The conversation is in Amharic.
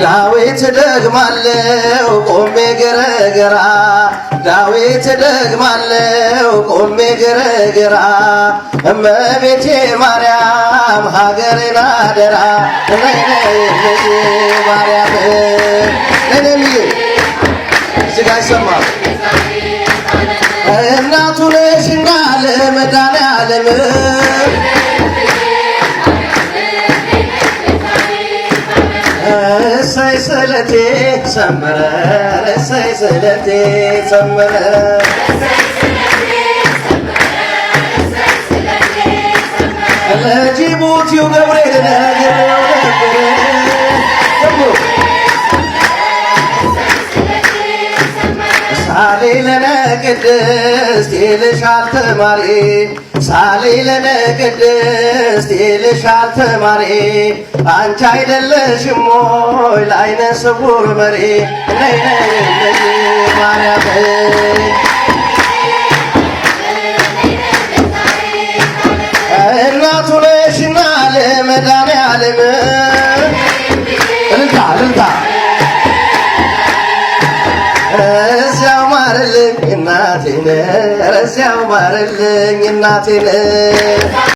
ዳዊት ደግማለው ቆሜ ገረገራ ዳዊት ደግማለው ቆሜ ገረገራ እመቤቴ ማርያም ሀገሬን አደራ ማርያም ለኔ እዚህ ጋር ይሰማል እናቱ ነሽና ለመድኃኔዓለም እሰይ ስለቴ ሰመረ እሰይ ስለቴ ሰመረ ለጅቡቲው ገብርኤል ነግሬው ነበር ሳሌ ለነ ቅድስት ይልሻል ተማሪ ሳሌ ለነ ቅድስት ይልሻል ተማሪ አንቺ አይደለሽም ወይ ለዓይነ ስውር መሪ ነይ ነይ ማርያም እናቱ ነሽና ለመድኃኔዓለም እልልታ እልልታ እዚያው ማርልኝ እናቴን እዚያው ማርልኝ እናቴን